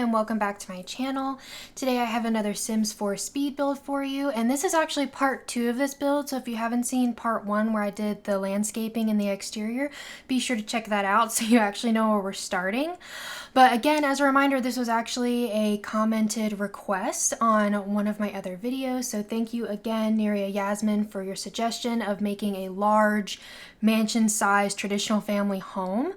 and welcome back to my channel. Today I have another Sims 4 speed build for you, and this is actually part 2 of this build, so if you haven't seen part 1 where I did the landscaping and the exterior, be sure to check that out so you actually know where we're starting. But again, as a reminder, this was actually a commented request on one of my other videos, so thank you again, Neria Yasmin, for your suggestion of making a large mansion-sized traditional family home.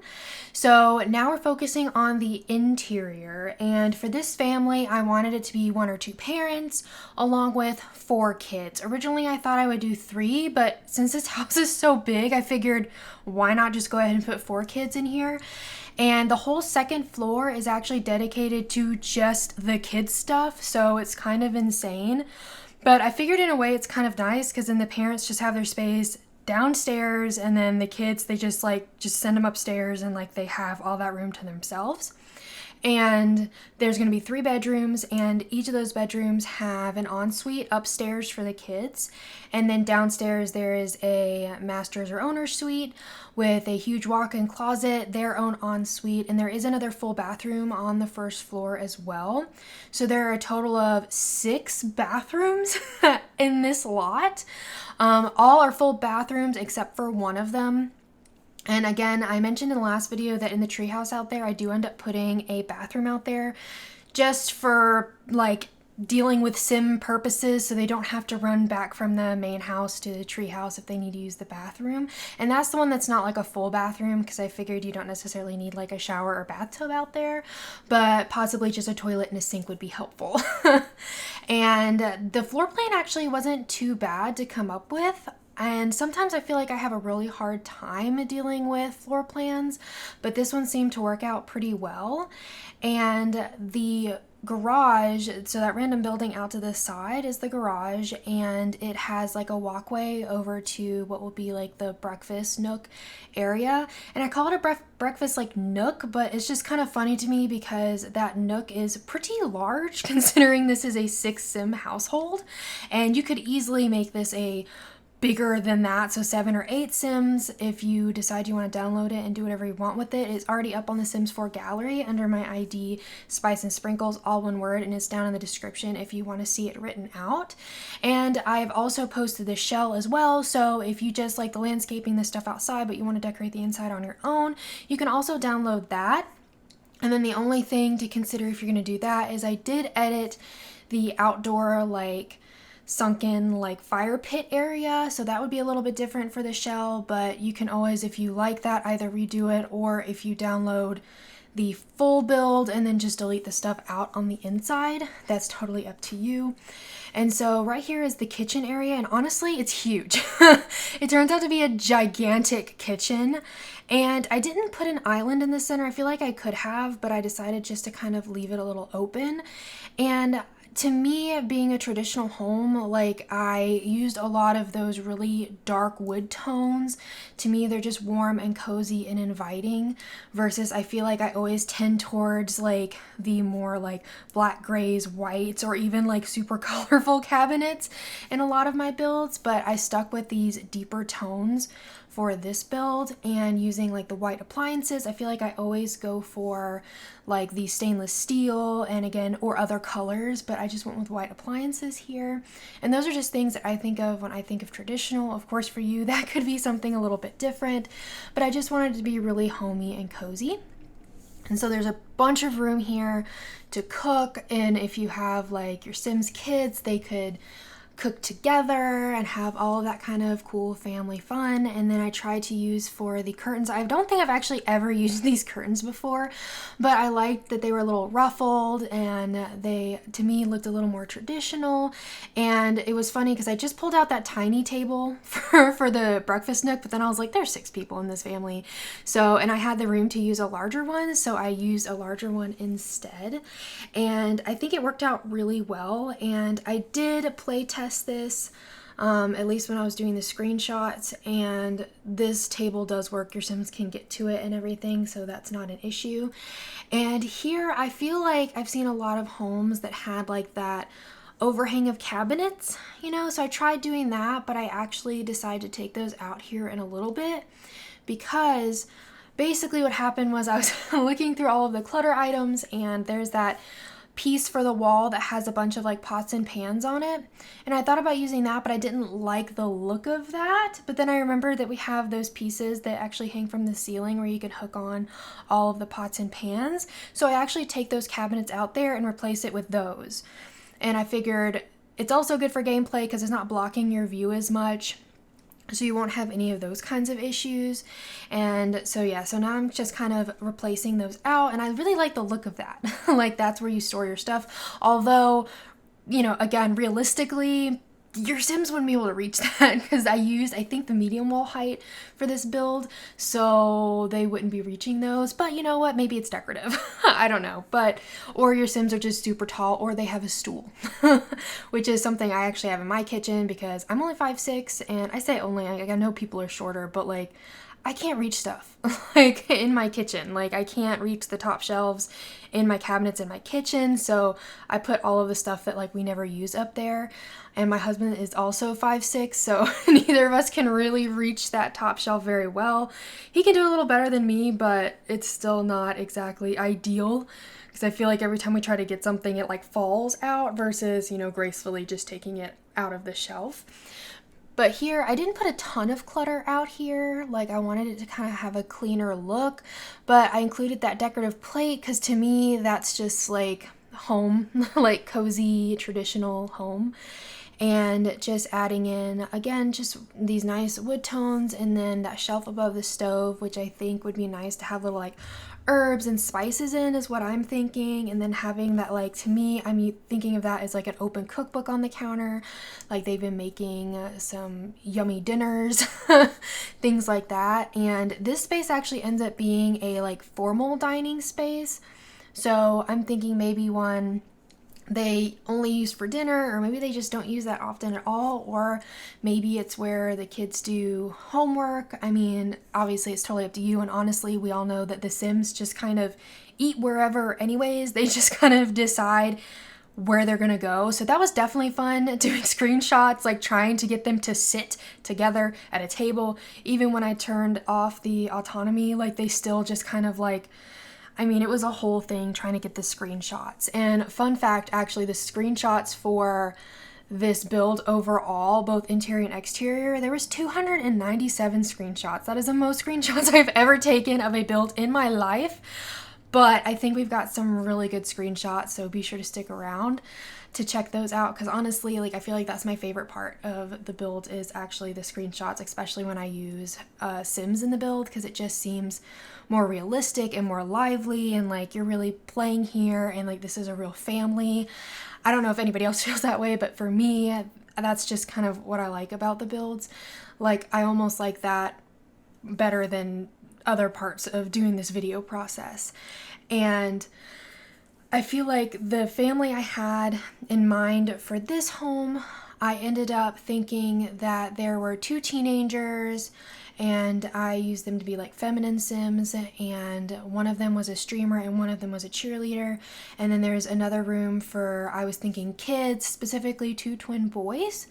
So now we're focusing on the interior, and for this family I wanted it to be 1 or 2 parents along with 4 kids. Originally I thought I would do 3, but since this house is so big I figured why not just go ahead and put 4 kids in here. And the whole second floor is actually dedicated to just the kids stuff, so it's kind of insane. But I figured in a way it's kind of nice because then the parents just have their space downstairs, and then the kids, they just send them upstairs and they have all that room to themselves. And there's going to be 3 bedrooms, and each of those bedrooms have an ensuite upstairs for the kids, and then downstairs there is a master's or owner's suite with a huge walk-in closet, their own ensuite, and there is another full bathroom on the first floor as well. So there are a total of 6 bathrooms in this lot. All are full bathrooms except for one of them. And again, I mentioned in the last video that in the treehouse out there, I do end up putting a bathroom out there just for dealing with sim purposes, so they don't have to run back from the main house to the treehouse if they need to use the bathroom. And that's the one that's not a full bathroom, because I figured you don't necessarily need a shower or bathtub out there, but possibly just a toilet and a sink would be helpful. And the floor plan actually wasn't too bad to come up with. And sometimes I feel like I have a really hard time dealing with floor plans, but this one seemed to work out pretty well. And the garage, so that random building out to the side is the garage, and it has a walkway over to what will be the breakfast nook area. And I call it a breakfast nook, but it's just kind of funny to me because that nook is pretty large considering this is a 6 sim household, and you could easily make this a bigger than that, so 7 or 8 Sims. If you decide you want to download it and do whatever you want with it, it's already up on the Sims 4 gallery under my ID Spice and Sprinkles, all one word, and it's down in the description if you want to see it written out. And I've also posted the shell as well, so if you just like the landscaping, the stuff outside, but you want to decorate the inside on your own, you can also download that. And then the only thing to consider if you're going to do that is I did edit the outdoor sunken fire pit area, so that would be a little bit different for the shell, but you can always, if you like that, either redo it, or if you download the full build and then just delete the stuff out on the inside, that's totally up to you. And so right here is the kitchen area, and honestly it's huge. It turns out to be a gigantic kitchen, and I didn't put an island in the center. I feel like I could have, but I decided just to kind of leave it a little open. And to me, being a traditional home, I used a lot of those really dark wood tones. To me, they're just warm and cozy and inviting, versus I feel like I always tend towards the more black grays, whites, or even super colorful cabinets in a lot of my builds, but I stuck with these deeper tones for this build, and using the white appliances. I feel like I always go for the stainless steel and again, or other colors, but I just went with white appliances here. And those are just things that I think of when I think of traditional. Of course, for you, that could be something a little bit different, but I just wanted it to be really homey and cozy. And so there's a bunch of room here to cook, and if you have your Sims kids, they could cook together and have all of that kind of cool family fun. And then I tried to use for the curtains, I don't think I've actually ever used these curtains before, but I liked that they were a little ruffled, and they, to me, looked a little more traditional. And it was funny because I just pulled out that tiny table for the breakfast nook, but then I was like, there's 6 people in this family, so, and I had the room to use a larger one, so I used a larger one instead, and I think it worked out really well. And I did play test this, at least when I was doing the screenshots, and this table does work. Your Sims can get to it and everything, so that's not an issue. And here I feel like I've seen a lot of homes that had that overhang of cabinets, so I tried doing that, but I actually decided to take those out here in a little bit, because basically what happened was I was looking through all of the clutter items, and there's that piece for the wall that has a bunch of like pots and pans on it, and I thought about using that, but I didn't like the look of that. But then I remembered that we have those pieces that actually hang from the ceiling where you can hook on all of the pots and pans, so I actually take those cabinets out there and replace it with those. And I figured it's also good for gameplay because it's not blocking your view as much, so you won't have any of those kinds of issues. And so yeah, so now I'm just kind of replacing those out, and I really like the look of that. Like, that's where you store your stuff. Although, you know, again, realistically, your Sims wouldn't be able to reach that because I used, I think, the medium wall height for this build, so they wouldn't be reaching those. But you know what? Maybe it's decorative. I don't know. But, or your Sims are just super tall, or they have a stool, which is something I actually have in my kitchen because I'm only 5'6", and I say only, like, I know people are shorter, but like, I can't reach stuff like in my kitchen. Like, I can't reach the top shelves in my cabinets in my kitchen, so I put all of the stuff that like we never use up there. And my husband is also 5'6", so neither of us can really reach that top shelf very well. He can do a little better than me, but it's still not exactly ideal because I feel like every time we try to get something, it like falls out versus, you know, gracefully just taking it out of the shelf. But here, I didn't put a ton of clutter out here. Like, I wanted it to kind of have a cleaner look, but I included that decorative plate because to me, that's just like home, like cozy, traditional home. And just adding in, again, just these nice wood tones, and then that shelf above the stove, which I think would be nice to have little like herbs and spices in, is what I'm thinking. And then having that, like, to me, I'm thinking of that as like an open cookbook on the counter, like they've been making some yummy dinners, things like that. And this space actually ends up being a like formal dining space, so I'm thinking maybe one they only use for dinner, or maybe they just don't use that often at all, or maybe it's where the kids do homework. I mean, obviously it's totally up to you, and honestly, we all know that the Sims just kind of eat wherever anyways. They just kind of decide where they're gonna go. So that was definitely fun, doing screenshots, like trying to get them to sit together at a table. Even when I turned off the autonomy, like they still just kind of like, I mean, it was a whole thing trying to get the screenshots. And fun fact, actually, the screenshots for this build overall, both interior and exterior, there was 297 screenshots. That is the most screenshots I've ever taken of a build in my life. But I think we've got some really good screenshots, so be sure to stick around to check those out, because honestly, like, I feel like that's my favorite part of the build is actually the screenshots, especially when I use Sims in the build, because it just seems more realistic and more lively, and like you're really playing here, and like this is a real family. I don't know if anybody else feels that way, but for me, that's just kind of what I like about the builds. Like, I almost like that better than other parts of doing this video process. And I feel like the family I had in mind for this home, I ended up thinking that there were 2 teenagers, and I used them to be like feminine Sims, and one of them was a streamer and one of them was a cheerleader. And then there's another room for, I was thinking kids, specifically 2 twin boys.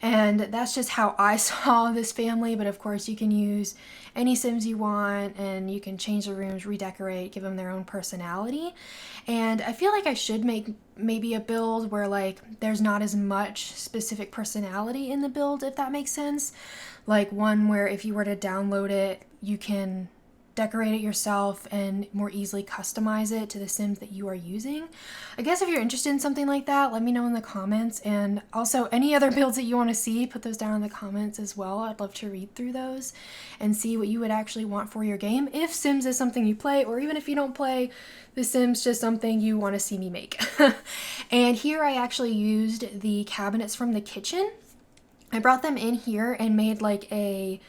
And that's just how I saw this family, but of course you can use any Sims you want, and you can change the rooms, redecorate, give them their own personality. And I feel like I should make maybe a build where like there's not as much specific personality in the build, if that makes sense. Like one where if you were to download it, you can decorate it yourself and more easily customize it to the Sims that you are using. I guess if you're interested in something like that, let me know in the comments. And also any other builds that you want to see, put those down in the comments as well. I'd love to read through those and see what you would actually want for your game. If Sims is something you play, or even if you don't play The Sims, just something you want to see me make. And here I actually used the cabinets from the kitchen. I brought them in here and made like a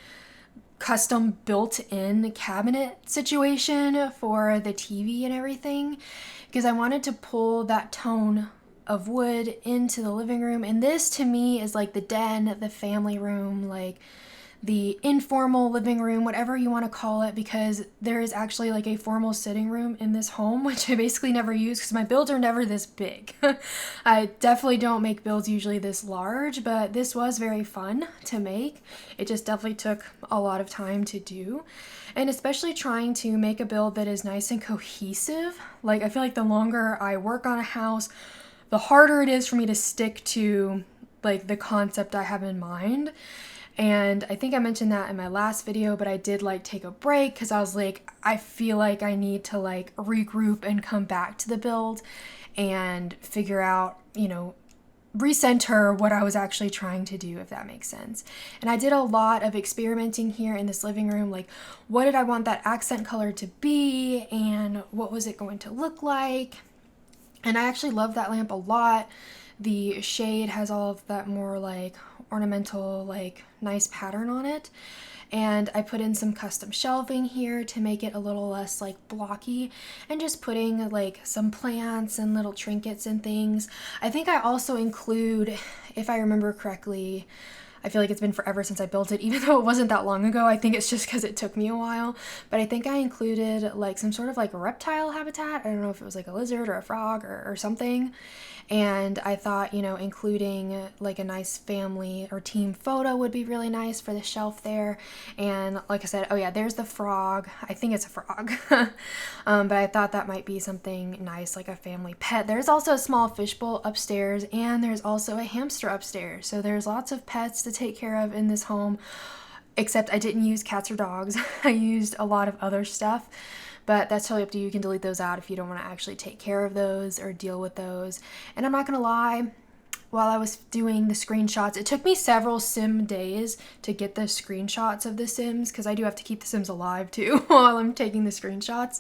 custom built-in cabinet situation for the TV and everything, because I wanted to pull that tone of wood into the living room. And this to me is like the den, the family room, like the informal living room, whatever you want to call it, because there is actually like a formal sitting room in this home, which I basically never use because my builds are never this big. I definitely don't make builds usually this large, but this was very fun to make. It just definitely took a lot of time to do, and especially trying to make a build that is nice and cohesive. Like, I feel like the longer I work on a house, the harder it is for me to stick to like the concept I have in mind. And I think I mentioned that in my last video, but I did like take a break because I was like, I feel like I need to like regroup and come back to the build and figure out, you know, recenter what I was actually trying to do, if that makes sense. And I did a lot of experimenting here in this living room, like what did I want that accent color to be and what was it going to look like. And I actually love that lamp a lot. The shade has all of that more like ornamental, like nice pattern on it. And I put in some custom shelving here to make it a little less like blocky, and just putting like some plants and little trinkets and things. I think I also include, if I remember correctly, I feel like it's been forever since I built it, even though it wasn't that long ago. I think it's just because it took me a while. But I think I included like some sort of like reptile habitat. I don't know if it was like a lizard or a frog or something. And I thought, you know, including like a nice family or team photo would be really nice for the shelf there. And like I said, oh yeah, there's the frog. I think it's a frog. But I thought that might be something nice, like a family pet. There's also a small fishbowl upstairs, and there's also a hamster upstairs. So there's lots of pets to take care of in this home, except I didn't use cats or dogs. I used a lot of other stuff. But that's totally up to you. You can delete those out if you don't want to actually take care of those or deal with those. And I'm not going to lie, while I was doing the screenshots, it took me several sim days to get the screenshots of the sims, because I do have to keep the sims alive too while I'm taking the screenshots.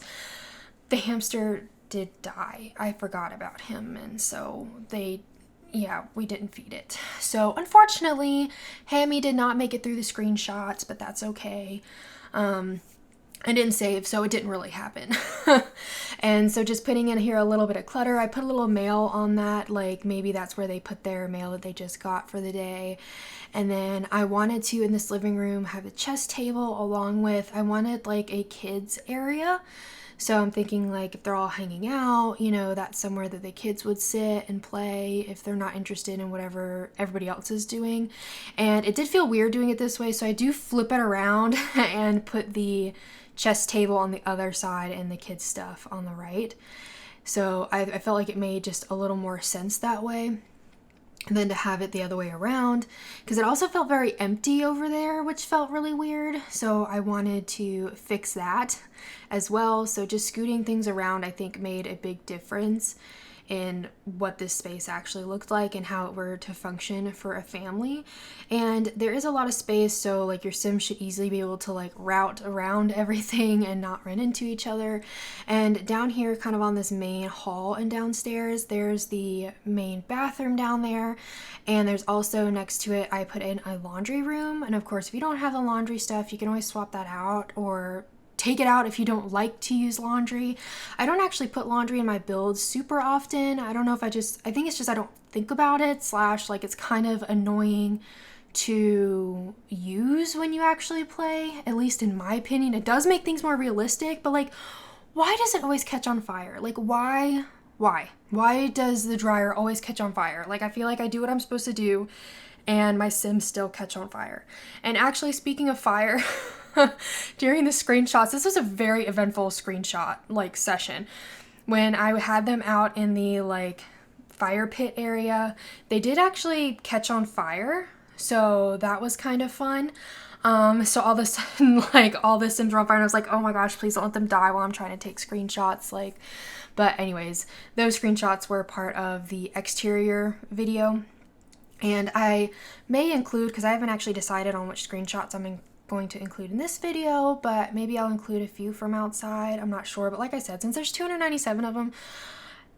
The hamster did die. I forgot about him, and so we didn't feed it. So unfortunately, Hammy did not make it through the screenshots, but that's okay. I didn't save, so it didn't really happen. And so just putting in here a little bit of clutter. I put a little mail on that, like maybe that's where they put their mail that they just got for the day. And then I wanted to, in this living room, have a chess table along with, I wanted like a kids area. So I'm thinking like if they're all hanging out, you know, that's somewhere that the kids would sit and play if they're not interested in whatever everybody else is doing. And it did feel weird doing it this way, so I do flip it around and put the chess table on the other side and the kids stuff on the right. So I felt like it made just a little more sense that way than to have it the other way around, because it also felt very empty over there, which felt really weird. So I wanted to fix that as well. So just scooting things around, I think, made a big difference in what this space actually looked like and how it were to function for a family. And there is a lot of space, so like your sim should easily be able to like route around everything and not run into each other. And down here, kind of on this main hall and downstairs, there's the main bathroom down there, and there's also next to it I put in a laundry room. And of course, if you don't have the laundry stuff, you can always swap that out or take it out if you don't like to use laundry. I don't actually put laundry in my builds super often. I don't know if I think it's just I don't think about it, / like it's kind of annoying to use when you actually play, at least in my opinion. It does make things more realistic, but like, why does it always catch on fire? Like, why does the dryer always catch on fire? Like, I feel like I do what I'm supposed to do and my sims still catch on fire. And actually, speaking of fire, during the screenshots, this was a very eventful screenshot like session. When I had them out in the like fire pit area, they did actually catch on fire, so that was kind of fun. So all of a sudden, like all the sims were on fire, and I was like, oh my gosh, please don't let them die while I'm trying to take screenshots. But anyways, those screenshots were part of the exterior video, and I may include, because I haven't actually decided on which screenshots I'm going to include in this video, but maybe I'll include a few from outside. I'm not sure, but like I said, since there's 297 of them,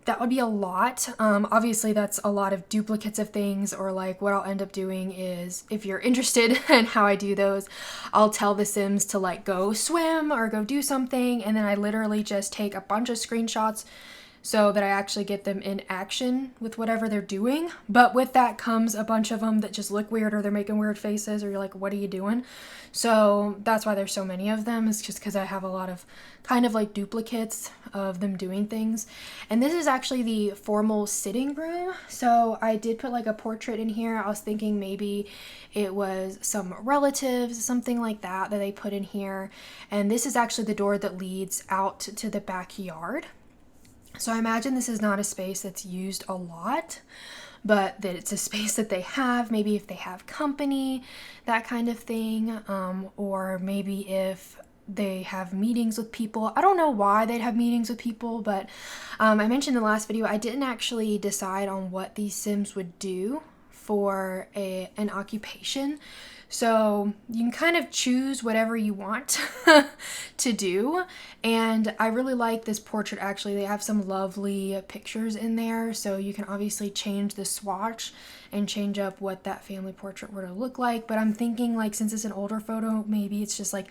that would be a lot. Obviously that's a lot of duplicates of things, or like what I'll end up doing is, if you're interested in how I do those, I'll tell the sims to like go swim or go do something, and then I literally just take a bunch of screenshots, so that I actually get them in action with whatever they're doing. But with that comes a bunch of them that just look weird, or they're making weird faces, or you're like, what are you doing? So that's why there's so many of them. It's just because I have a lot of kind of like duplicates of them doing things. And this is actually the formal sitting room. So I did put like a portrait in here. I was thinking maybe it was some relatives, something like that they put in here. And this is actually the door that leads out to the backyard. So I imagine this is not a space that's used a lot, but that it's a space that they have, maybe if they have company, that kind of thing, or maybe if they have meetings with people. I don't know why they'd have meetings with people, but I mentioned in the last video, I didn't actually decide on what these Sims would do for an occupation. So you can kind of choose whatever you want to do. And I really like this portrait actually. They have some lovely pictures in there. So you can obviously change the swatch and change up what that family portrait were to look like. But I'm thinking like since it's an older photo, maybe it's just like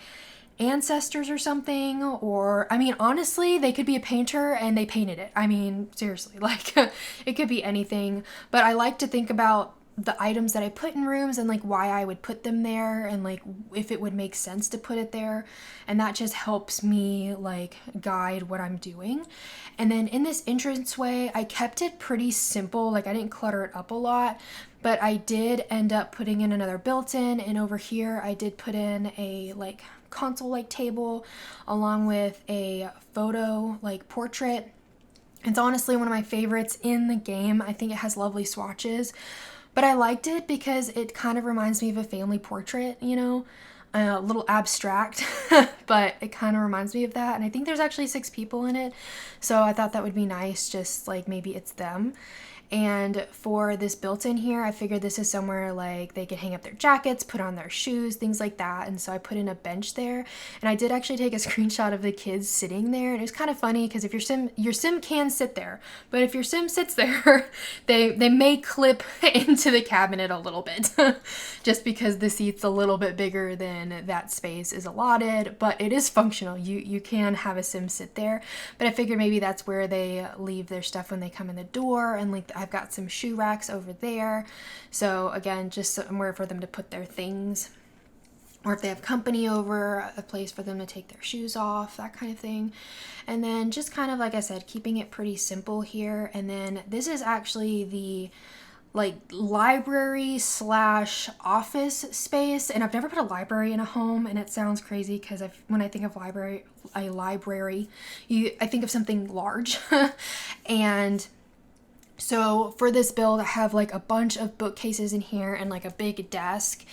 ancestors or something. Or I mean, honestly, they could be a painter and they painted it. I mean, seriously, like it could be anything. But I like to think about the items that I put in rooms and like why I would put them there and like if it would make sense to put it there, and that just helps me like guide what I'm doing. And then in this entranceway, I kept it pretty simple, like I didn't clutter it up a lot, but I did end up putting in another built-in, and over here I did put in a like console like table along with a photo like portrait. It's honestly one of my favorites in the game. I think it has lovely swatches. But I liked it because it kind of reminds me of a family portrait, you know, a little abstract, but it kind of reminds me of that. And I think there's actually 6 people in it. So I thought that would be nice, just like maybe it's them. And for this built-in here, I figured this is somewhere like they could hang up their jackets, put on their shoes, things like that. And so I put in a bench there. And I did actually take a screenshot of the kids sitting there. And it was kind of funny because if your sim can sit there, but if your sim sits there, they may clip into the cabinet a little bit just because the seat's a little bit bigger than that space is allotted. But it is functional. You can have a sim sit there. But I figured maybe that's where they leave their stuff when they come in the door, and like I've got some shoe racks over there. So again, just somewhere for them to put their things. Or if they have company over, a place for them to take their shoes off, that kind of thing. And then just kind of, like I said, keeping it pretty simple here. And then this is actually the like library slash office space, and I've never put a library in a home, and it sounds crazy because when I think of library, I think of something large. And so for this build, I have like a bunch of bookcases in here and like a big desk.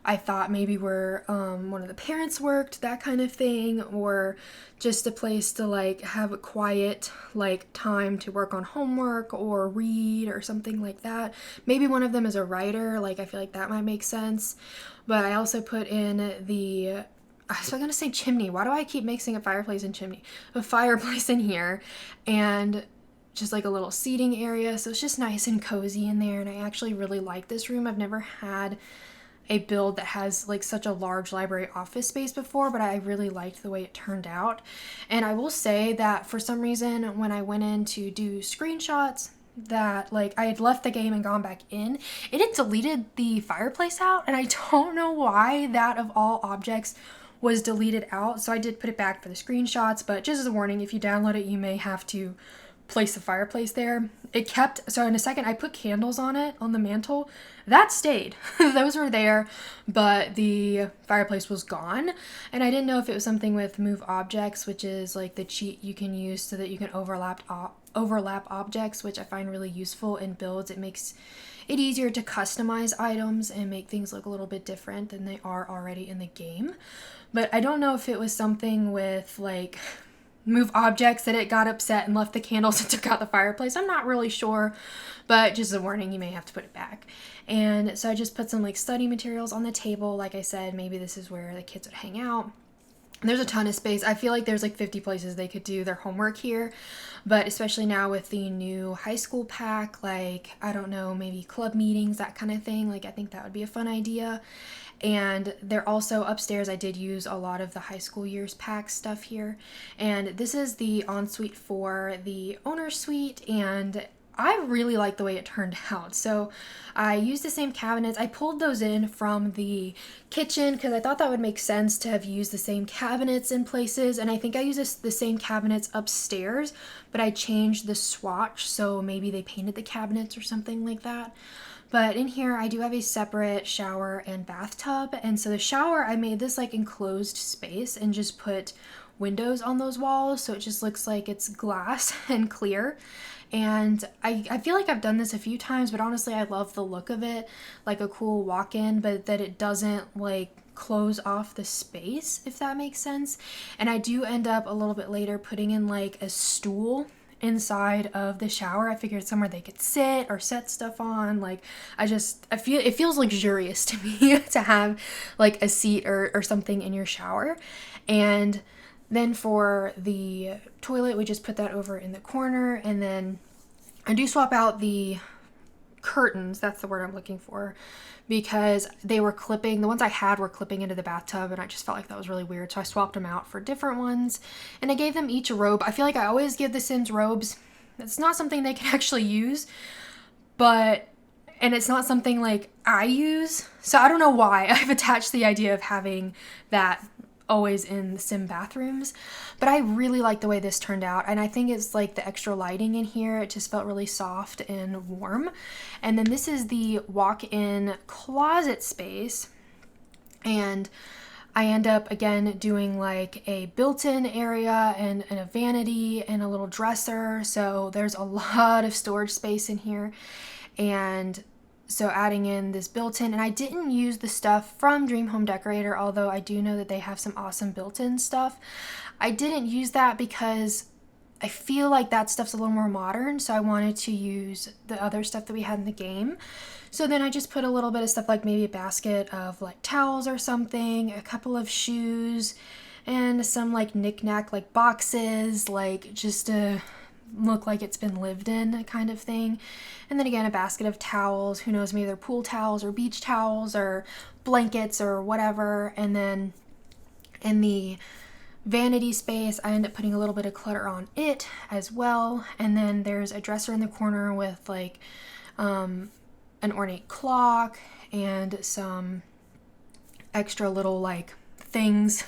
I thought maybe where one of the parents worked, that kind of thing, or just a place to like have a quiet like time to work on homework or read or something like that. Maybe one of them is a writer, like I feel like that might make sense. But I also put in I was gonna say chimney. Why do I keep mixing a fireplace and chimney? A fireplace in here, and just like a little seating area. So it's just nice and cozy in there. And I actually really like this room. I've never had a build that has like such a large library office space before, but I really liked the way it turned out. And I will say that for some reason, when I went in to do screenshots, that like I had left the game and gone back in, it had deleted the fireplace out, and I don't know why that of all objects was deleted out. So I did put it back for the screenshots, but just as a warning, if you download it, you may have to place the fireplace there. It kept, so in a second I put candles on it on the mantle. That stayed. Those were there, but the fireplace was gone. And I didn't know if it was something with move objects, which is like the cheat you can use so that you can overlap objects, which I find really useful in builds. It makes it easier to customize items and make things look a little bit different than they are already in the game. But I don't know if it was something with like move objects that it got upset and left the candles and took out the fireplace. I'm not really sure, but just a warning, you may have to put it back. And so I just put some like study materials on the table. Like I said, maybe this is where the kids would hang out. There's a ton of space. I feel like there's like 50 places they could do their homework here, but especially now with the new high school pack, like, I don't know, maybe club meetings, that kind of thing. Like, I think that would be a fun idea. And they're also upstairs. I did use a lot of the high school years pack stuff here. And this is the ensuite for the owner's suite, and I really like the way it turned out. So I used the same cabinets. I pulled those in from the kitchen because I thought that would make sense to have used the same cabinets in places. And I think I used the same cabinets upstairs, but I changed the swatch. So maybe they painted the cabinets or something like that. But in here, I do have a separate shower and bathtub. And so the shower, I made this like enclosed space and just put windows on those walls. So it just looks like it's glass and clear. And I feel like I've done this a few times, but honestly, I love the look of it, like a cool walk-in, but that it doesn't like close off the space, if that makes sense. And I do end up a little bit later putting in like a stool inside of the shower. I figured somewhere they could sit or set stuff on. Like I feel it feels luxurious to me to have like a seat or something in your shower. And then for the toilet, we just put that over in the corner, and then I do swap out the curtains, that's the word I'm looking for, because they were clipping, the ones I had were clipping into the bathtub, and I just felt like that was really weird, so I swapped them out for different ones, and I gave them each a robe. I feel like I always give the Sims robes. It's not something they can actually use, and it's not something like I use, so I don't know why I've attached the idea of having that always in the Sim bathrooms, but I really like the way this turned out, and I think it's like the extra lighting in here, it just felt really soft and warm. And then this is the walk-in closet space, and I end up again doing like a built-in area and a vanity and a little dresser, so there's a lot of storage space in here. And so adding in this built-in, and I didn't use the stuff from Dream Home Decorator, although I do know that they have some awesome built-in stuff. I didn't use that because I feel like that stuff's a little more modern, so I wanted to use the other stuff that we had in the game. So then I just put a little bit of stuff, like maybe a basket of like towels or something, a couple of shoes, and some like knick-knack like boxes, like just a look like it's been lived in kind of thing. And then again, a basket of towels, who knows, maybe they're pool towels or beach towels or blankets or whatever. And then in the vanity space, I end up putting a little bit of clutter on it as well. And then there's a dresser in the corner with like an ornate clock and some extra little like things,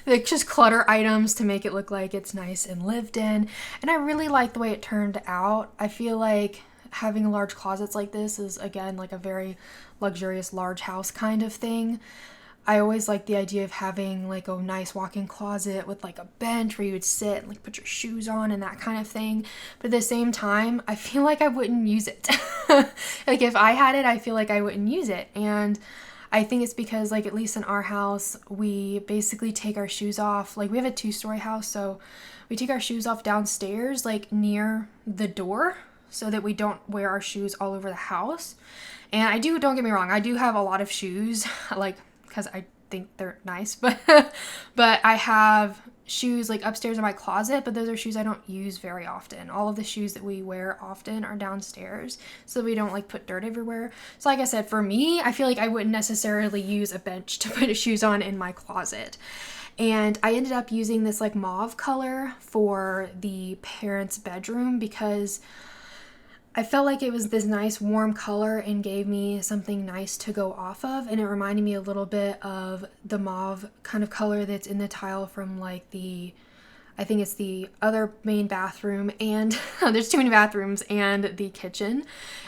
like just clutter items to make it look like it's nice and lived in. And I really like the way it turned out. I feel like having large closets like this is, again, like a very luxurious large house kind of thing. I always like the idea of having like a nice walk-in closet with like a bench where you would sit and like put your shoes on and that kind of thing. But at the same time, I feel like I wouldn't use it. Like if I had it, I feel like I wouldn't use it. And I think it's because, like, at least in our house, we basically take our shoes off. Like, we have a 2-story house, so we take our shoes off downstairs, like, near the door, so that we don't wear our shoes all over the house. And don't get me wrong, I do have a lot of shoes, like, because I think they're nice, but I have shoes like upstairs in my closet, but those are shoes I don't use very often. All of the shoes that we wear often are downstairs, so we don't like put dirt everywhere. So like I said, for me, I feel like I wouldn't necessarily use a bench to put shoes on in my closet. And I ended up using this like mauve color for the parents' bedroom because I felt like it was this nice warm color and gave me something nice to go off of, and it reminded me a little bit of the mauve kind of color that's in the tile from like I think it's the other main bathroom, and there's too many bathrooms, and the kitchen.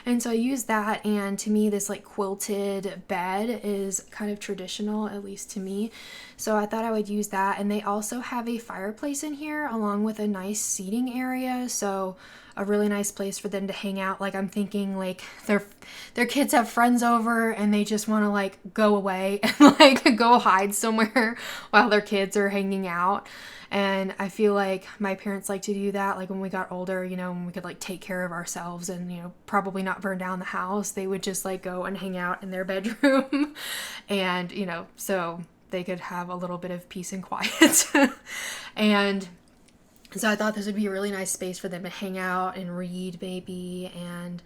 And so I used that, and to me this like quilted bed is kind of traditional, at least to me. So I thought I would use that. And they also have a fireplace in here along with a nice seating area, so a really nice place for them to hang out. Like I'm thinking like their kids have friends over and they just want to like go away and like go hide somewhere while their kids are hanging out. And I feel like my parents like to do that. Like when we got older, you know, when we could like take care of ourselves and, you know, probably not burn down the house, they would just like go and hang out in their bedroom and, you know, so they could have a little bit of peace and quiet. And so I thought this would be a really nice space for them to hang out and read maybe. And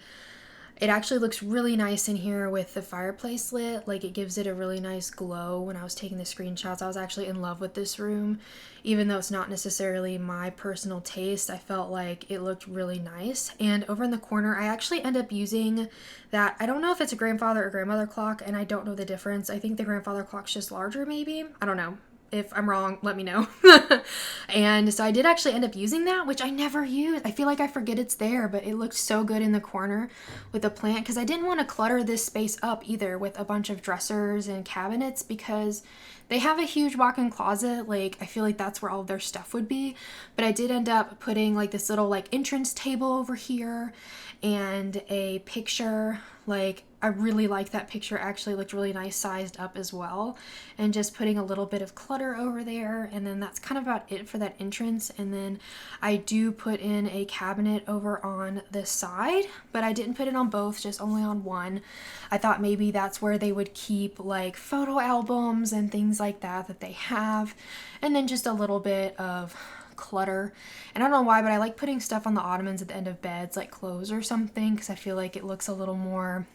It actually looks really nice in here with the fireplace lit. Like, it gives it a really nice glow. When I was taking the screenshots, I was actually in love with this room. Even though it's not necessarily my personal taste, I felt like it looked really nice. And over in the corner, I actually end up using that. I don't know if it's a grandfather or grandmother clock, and I don't know the difference. I think the grandfather clock's just larger, maybe. I don't know. If I'm wrong, let me know. And so I did actually end up using that, which I never use. I feel like I forget it's there, but it looked so good in the corner with the plant, because I didn't want to clutter this space up either with a bunch of dressers and cabinets, because they have a huge walk-in closet. Like, I feel like that's where all of their stuff would be. But I did end up putting like this little like entrance table over here and a picture. Like, I really like that picture. Actually looked really nice sized up as well. And just putting a little bit of clutter over there. And then that's kind of about it for that entrance. And then I do put in a cabinet over on this side, but I didn't put it on both, just only on one. I thought maybe that's where they would keep like photo albums and things like that they have. And then just a little bit of clutter. And I don't know why, but I like putting stuff on the ottomans at the end of beds, like clothes or something, because I feel like it looks a little more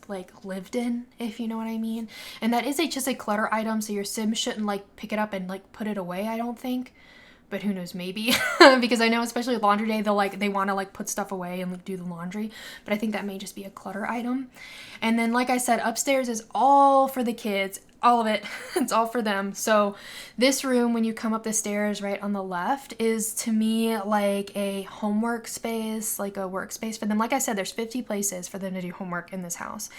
like lived in, if you know what I mean. And that is just a clutter item, so your sim shouldn't like pick it up and like put it away, I don't think. But who knows, maybe. Because I know especially with laundry day, they want to like put stuff away and like do the laundry. But I think that may just be a clutter item. And then, like I said, upstairs is all for the kids. All of it. It's all for them. So this room, when you come up the stairs right on the left, is to me like a homework space, like a workspace for them. Like I said, there's 50 places for them to do homework in this house.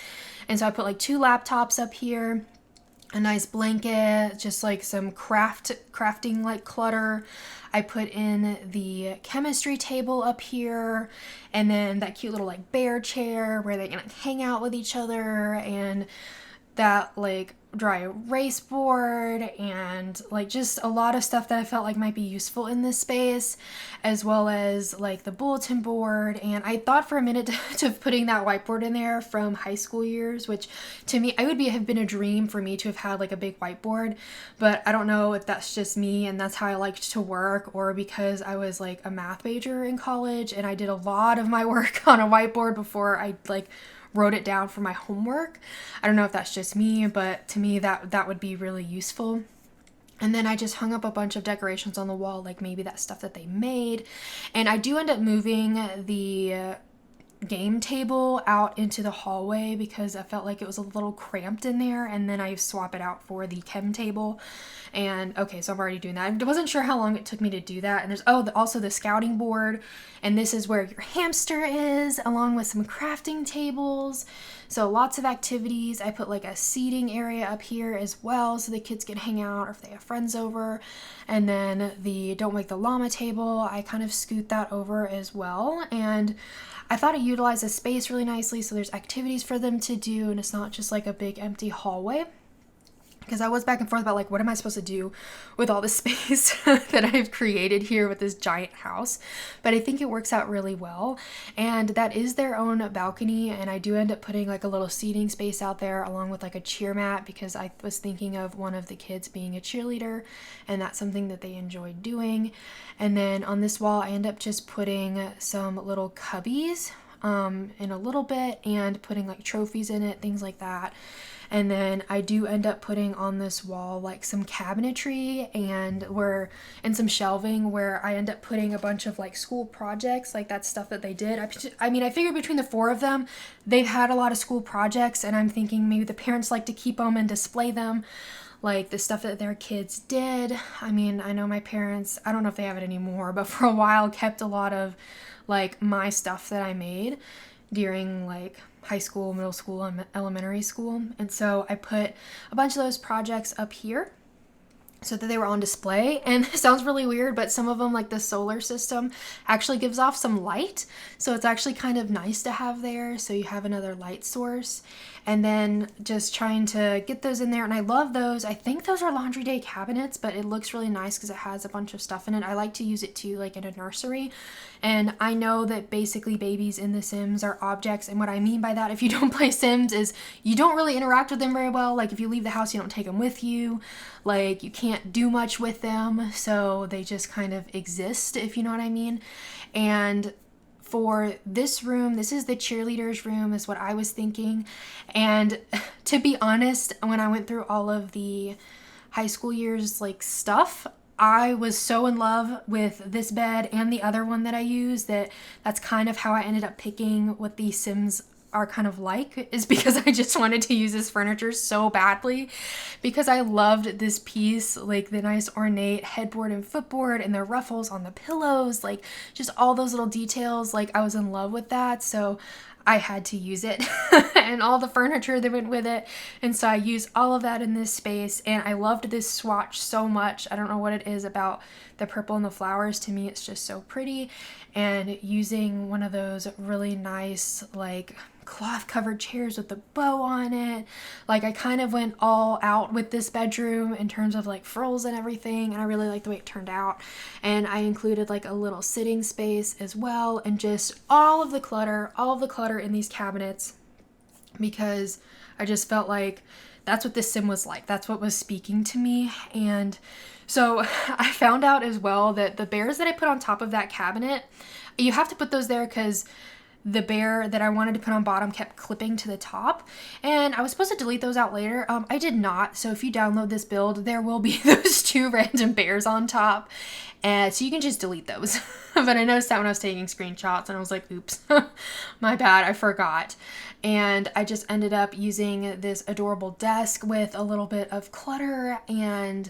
And so I put like 2 laptops up here, a nice blanket, just like some crafting like clutter. I put in the chemistry table up here, and then that cute little like bear chair where they can like hang out with each other, and that like dry erase board, and like just a lot of stuff that I felt like might be useful in this space, as well as like the bulletin board. And I thought for a minute to putting that whiteboard in there from high school years, which to me have been a dream for me to have had like a big whiteboard. But I don't know if that's just me and that's how I liked to work, or because I was like a math major in college and I did a lot of my work on a whiteboard before I like wrote it down for my homework. I don't know if that's just me, but to me that would be really useful. And then I just hung up a bunch of decorations on the wall, like maybe that stuff that they made. And I do end up moving the game table out into the hallway because I felt like it was a little cramped in there, and then I swap it out for the chem table. And okay, so I'm already doing that. I wasn't sure how long it took me to do that. And there's also the scouting board, and this is where your hamster is, along with some crafting tables. So lots of activities. I put like a seating area up here as well so the kids can hang out or if they have friends over. And then the Don't Wake the Llama table, I kind of scoot that over as well. And I thought it utilized the space really nicely, so there's activities for them to do, and it's not just like a big empty hallway. Because I was back and forth about like, what am I supposed to do with all this space that I've created here with this giant house? But I think it works out really well. And that is their own balcony. And I do end up putting like a little seating space out there along with like a cheer mat, because I was thinking of one of the kids being a cheerleader, and that's something that they enjoy doing. And then on this wall, I end up just putting some little cubbies in a little bit, and putting like trophies in it, things like that. And then I do end up putting on this wall like some cabinetry and some shelving where I end up putting a bunch of like school projects, like that stuff that they did. I mean, I figured between the 4 of them, they've had a lot of school projects, and I'm thinking maybe the parents like to keep them and display them, like the stuff that their kids did. I mean, I know my parents, I don't know if they have it anymore, but for a while kept a lot of like my stuff that I made during like high school, middle school, and elementary school. And so I put a bunch of those projects up here so that they were on display. And it sounds really weird, but some of them, like the solar system, actually gives off some light. So it's actually kind of nice to have there. So you have another light source. And then just trying to get those in there. And I love those. I think those are laundry day cabinets, but it looks really nice because it has a bunch of stuff in it. I like to use it too, like in a nursery. And I know that basically babies in The Sims are objects. And what I mean by that, if you don't play Sims, is you don't really interact with them very well. Like if you leave the house, you don't take them with you. Like you can't do much with them. So they just kind of exist, if you know what I mean. And for this room, this is the cheerleaders room is what I was thinking. And to be honest, when I went through all of the high school years like stuff, I was so in love with this bed and the other one that I used that's kind of how I ended up picking what these Sims are kind of like, is because I just wanted to use this furniture so badly, because I loved this piece, like the nice ornate headboard and footboard and the ruffles on the pillows, like just all those little details. Like I was in love with that, so I had to use it and all the furniture that went with it. And so I used all of that in this space, and I loved this swatch so much. I don't know what it is about the purple and the flowers. To me, it's just so pretty. And using one of those really nice, like cloth covered chairs with the bow on it. Like I kind of went all out with this bedroom in terms of like frills and everything, and I really like the way it turned out. And I included like a little sitting space as well, and just all of the clutter in these cabinets, because I just felt like that's what this Sim was like. That's what was speaking to me. And so I found out as well that the bears that I put on top of that cabinet, you have to put those there because the bear that I wanted to put on bottom kept clipping to the top, and I was supposed to delete those out later. I did not. So if you download this build, there will be those two random bears on top, and so you can just delete those. But I noticed that when I was taking screenshots, and I was like, oops, my bad, I forgot. And I just ended up using this adorable desk with a little bit of clutter, and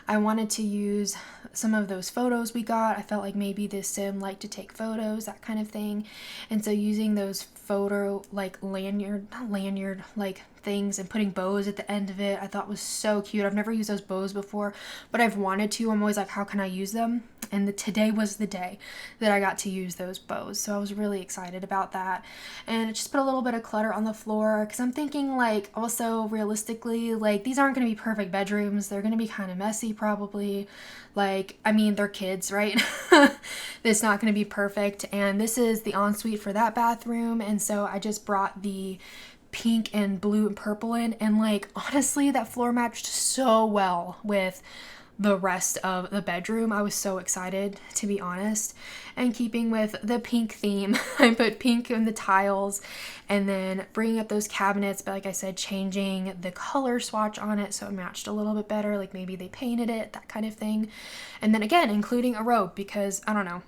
I wanted to use some of those photos we got. I felt like maybe this Sim liked to take photos, that kind of thing. And so using those photo like lanyard like things and putting bows at the end of it, I thought was so cute. I've never used those bows before, but I've wanted to. I'm always like, how can I use them? And today was the day that I got to use those bows. So I was really excited about that. And it just put a little bit of clutter on the floor, because I'm thinking like also realistically, like these aren't going to be perfect bedrooms. They're going to be kind of messy probably. Like, I mean, they're kids, right? It's not going to be perfect. And this is the ensuite for that bathroom. And so I just brought the pink and blue and purple in. And like, honestly, that floor matched so well with the rest of the bedroom. I was so excited, to be honest. And keeping with the pink theme, I put pink in the tiles, and then bringing up those cabinets, but like I said, changing the color swatch on it so it matched a little bit better, like maybe they painted it, that kind of thing. And then again, including a robe, because I don't know,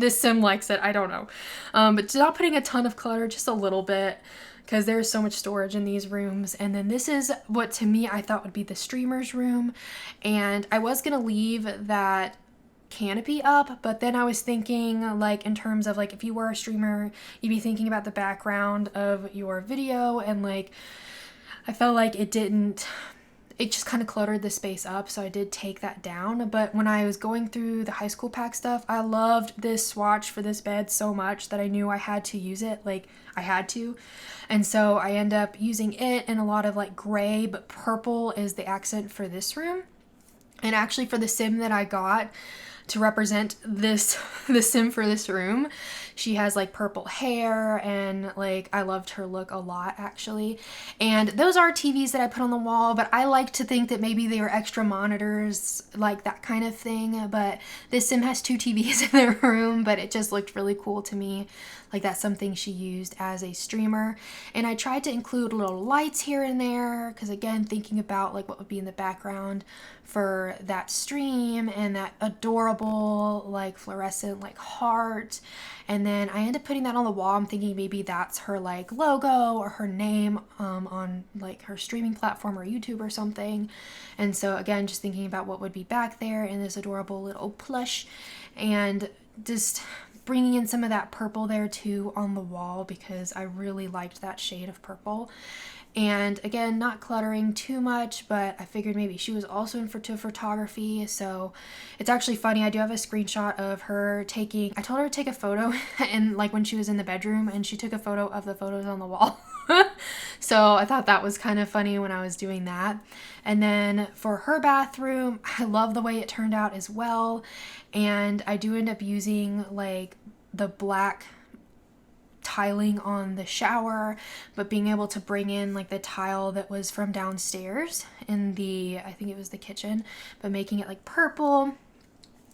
this Sim likes it, I don't know. But not putting a ton of clutter, just a little bit, because there's so much storage in these rooms. And then this is what to me I thought would be the streamer's room, and I was gonna leave that canopy up, but then I was thinking like in terms of like if you were a streamer, you'd be thinking about the background of your video, and like I felt like it just kind of cluttered the space up, so I did take that down. But when I was going through the high school pack stuff, I loved this swatch for this bed so much that I knew I had to use it, like I had to. And so I end up using it in a lot of like gray, but purple is the accent for this room. And actually for the Sim that I got to represent this, the Sim for this room, she has like purple hair, and like I loved her look a lot actually. And those are TVs that I put on the wall, but I like to think that maybe they were extra monitors, like that kind of thing. But this Sim has two TVs in their room, but it just looked really cool to me. Like that's something she used as a streamer. And I tried to include little lights here and there, because again, thinking about like what would be in the background for that stream, and that adorable like fluorescent like heart. And then I ended up putting that on the wall. I'm thinking maybe that's her like logo or her name on like her streaming platform or YouTube or something. And so again, just thinking about what would be back there in this adorable little plush, and just bringing in some of that purple there too on the wall, because I really liked that shade of purple. And again, not cluttering too much, but I figured maybe she was also into photography. So it's actually funny, I do have a screenshot of her taking, I told her to take a photo and like when she was in the bedroom, and she took a photo of the photos on the wall. So I thought that was kind of funny when I was doing that. And then for her bathroom, I love the way it turned out as well. And I do end up using like the black tiling on the shower, but being able to bring in like the tile that was from downstairs in the, I think it was the kitchen, but making it like purple.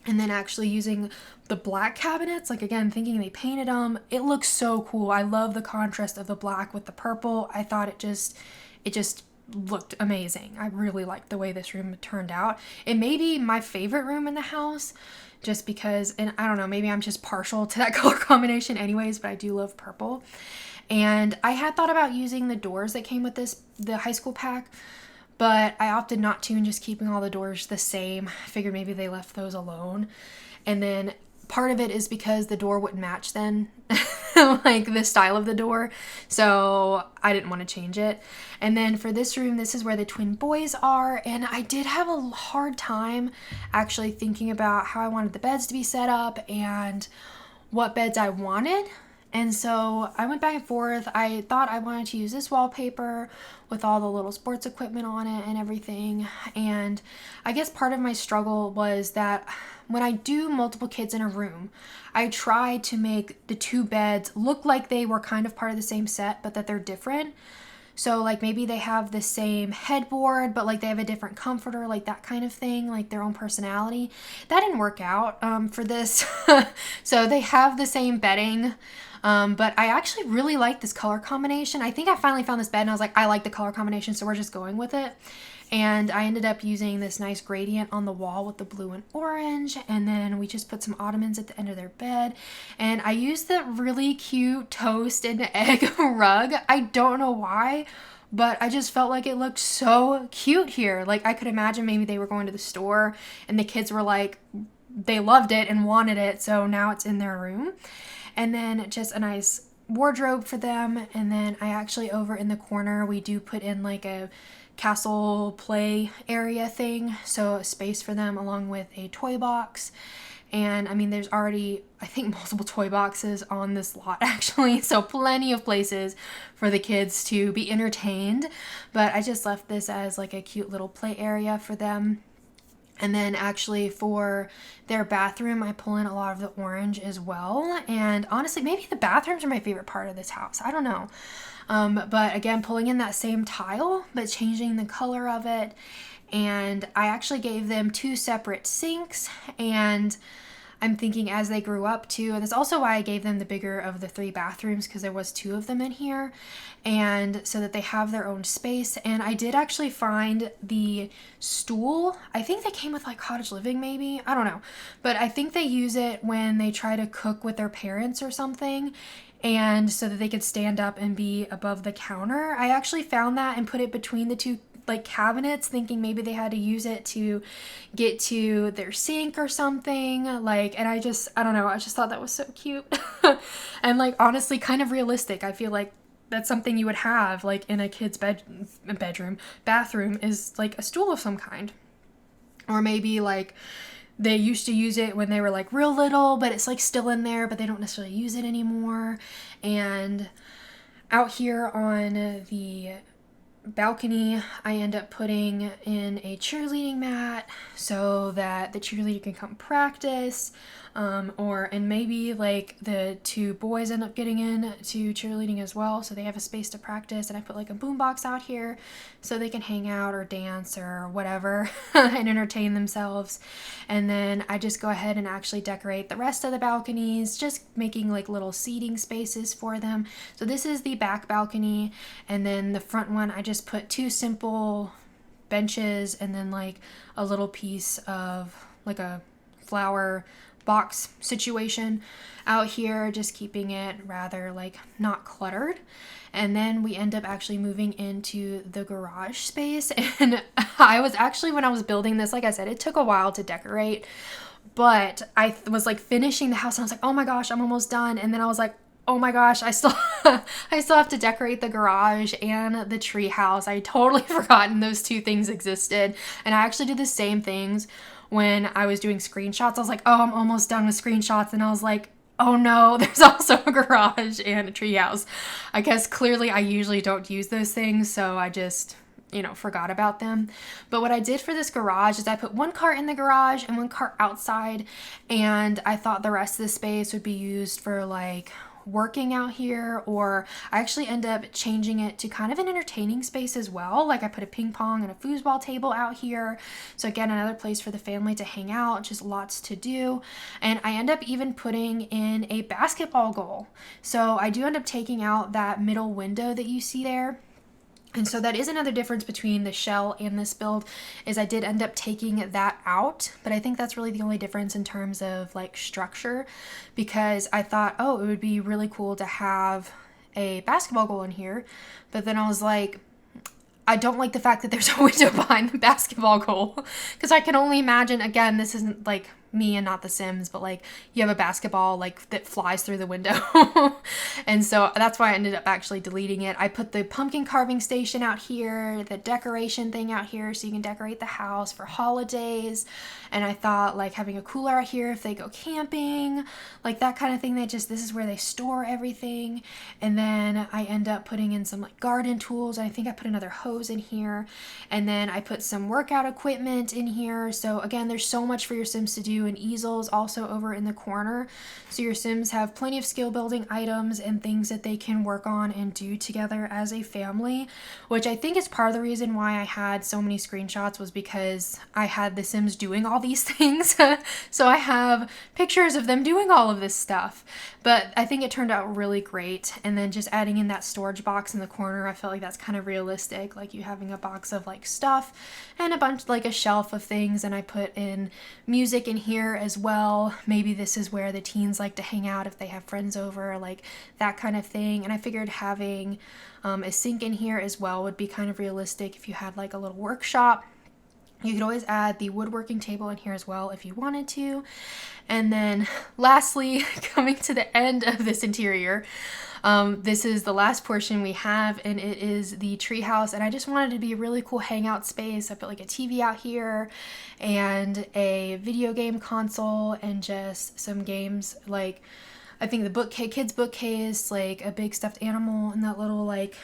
And then actually using the black cabinets, like again, thinking they painted them, it looks so cool. I love the contrast of the black with the purple. I thought it just looked amazing. I really liked the way this room turned out. It may be my favorite room in the house just because, and I don't know, maybe I'm just partial to that color combination anyways, but I do love purple. And I had thought about using the doors that came with the high school pack, but I opted not to and just keeping all the doors the same. I figured maybe they left those alone. And then part of it is because the door wouldn't match then, like the style of the door. So I didn't want to change it. And then for this room, this is where the twin boys are. And I did have a hard time actually thinking about how I wanted the beds to be set up and what beds I wanted. And so I went back and forth. I thought I wanted to use this wallpaper with all the little sports equipment on it and everything. And I guess part of my struggle was that when I do multiple kids in a room, I try to make the two beds look like they were kind of part of the same set, but that they're different. So like maybe they have the same headboard, but like they have a different comforter, like that kind of thing, like their own personality. That didn't work out for this. So they have the same bedding. But I actually really like this color combination. I think I finally found this bed and I was like, I like the color combination, so we're just going with it. And I ended up using this nice gradient on the wall with the blue and orange. And then we just put some ottomans at the end of their bed. And I used the really cute toast and egg rug. I don't know why, but I just felt like it looked so cute here. Like I could imagine maybe they were going to the store and the kids were like, they loved it and wanted it. So now it's in their room. And then just a nice wardrobe for them. And then I actually over in the corner, we do put in like a castle play area thing. So a space for them along with a toy box. And I mean, there's already, I think, multiple toy boxes on this lot actually. So plenty of places for the kids to be entertained. But I just left this as like a cute little play area for them. And then actually for their bathroom, I pull in a lot of the orange as well. And honestly, maybe the bathrooms are my favorite part of this house. I don't know. But again, pulling in that same tile, but changing the color of it. And I actually gave them 2 separate sinks. And I'm thinking as they grew up too, and that's also why I gave them the bigger of the 3 bathrooms, because there was 2 of them in here, and so that they have their own space. And I did actually find the stool. I think they came with like cottage living maybe, I don't know, but I think they use it when they try to cook with their parents or something, and so that they could stand up and be above the counter. I actually found that and put it between the 2 like cabinets, thinking maybe they had to use it to get to their sink or something, like, and I don't know, I just thought that was so cute. And like honestly kind of realistic. I feel like that's something you would have like in a kid's bathroom is like a stool of some kind. Or maybe like they used to use it when they were like real little, but it's like still in there, but they don't necessarily use it anymore. And out here on the balcony, I end up putting in a cheerleading mat so that the cheerleader can come practice, and maybe like the 2 boys end up getting in to cheerleading as well, so they have a space to practice. And I put like a boombox out here so they can hang out or dance or whatever and entertain themselves. And then I just go ahead and actually decorate the rest of the balconies, just making like little seating spaces for them. So this is the back balcony, and then the front one I just put 2 simple benches and then like a little piece of like a flower box situation out here, just keeping it rather like not cluttered. And then we end up actually moving into the garage space. And I was actually, when I was building this, like I said, it took a while to decorate, but I was like finishing the house and I was like, oh my gosh, I'm almost done. And then I was like, oh my gosh, I still have to decorate the garage and the tree house. I totally forgotten those 2 things existed. And I actually did the same things when I was doing screenshots. I was like, oh, I'm almost done with screenshots. And I was like, oh no, there's also a garage and a tree house. I guess clearly I usually don't use those things, so I just, forgot about them. But what I did for this garage is I put 1 cart in the garage and 1 cart outside, and I thought the rest of the space would be used for like working out here, or I actually end up changing it to kind of an entertaining space as well. Like I put a ping pong and a foosball table out here. So again, another place for the family to hang out, just lots to do. And I end up even putting in a basketball goal. So I do end up taking out that middle window that you see there. And so that is another difference between the shell and this build, is I did end up taking that out, but I think that's really the only difference in terms of like structure, because I thought, oh, it would be really cool to have a basketball goal in here. But then I was like, I don't like the fact that there's a window behind the basketball goal, because I can only imagine, again, this isn't like me and not The Sims, but like you have a basketball like that flies through the window. And so that's why I ended up actually deleting it. I put the pumpkin carving station out here, the decoration thing out here, so you can decorate the house for holidays. And I thought like having a cooler out here if they go camping, like that kind of thing. This is where they store everything. And then I end up putting in some like garden tools. I think I put another hose in here. And then I put some workout equipment in here. So again, there's so much for your Sims to do, and easels also over in the corner. So your Sims have plenty of skill building items and things that they can work on and do together as a family, which I think is part of the reason why I had so many screenshots, was because I had the Sims doing all these things. So I have pictures of them doing all of this stuff, but I think it turned out really great. And then just adding in that storage box in the corner, I felt like that's kind of realistic, like you having a box of like stuff and a bunch, like a shelf of things. And I put in music in here as well. Maybe this is where the teens like to hang out if they have friends over, like that kind of thing. And I figured having a sink in here as well would be kind of realistic if you had like a little workshop. You could always add the woodworking table in here as well if you wanted to. And then lastly, coming to the end of this interior, this is the last portion we have, and it is the treehouse. And I just wanted it to be a really cool hangout space. I put like a TV out here and a video game console and just some games, like I think the kids bookcase, like a big stuffed animal, and that little like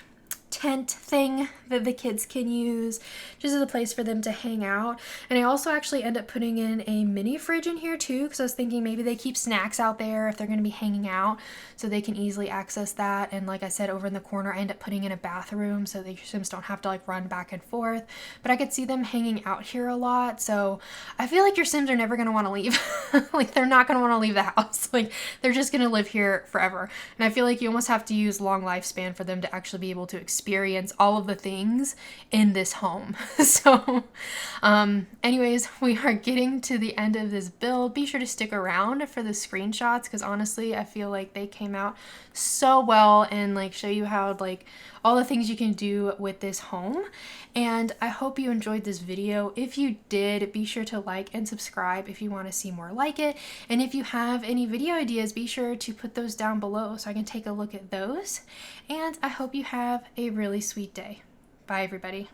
tent thing that the kids can use just as a place for them to hang out. And I also actually end up putting in a mini fridge in here too, because I was thinking maybe they keep snacks out there if they're going to be hanging out, so they can easily access that. And like I said, over in the corner I end up putting in a bathroom so the Sims don't have to like run back and forth, but I could see them hanging out here a lot. So I feel like your Sims are never going to want to leave. Like they're not going to want to leave the house. Like they're just going to live here forever. And I feel like you almost have to use long lifespan for them to actually be able to experience all of the things in this home. So anyways, we are getting to the end of this build. Be sure to stick around for the screenshots, because honestly I feel like they came out so well and like show you how like all the things you can do with this home. And I hope you enjoyed this video. If you did, be sure to like and subscribe if you want to see more like it. And if you have any video ideas, be sure to put those down below so I can take a look at those. And I hope you have a really sweet day. Bye everybody.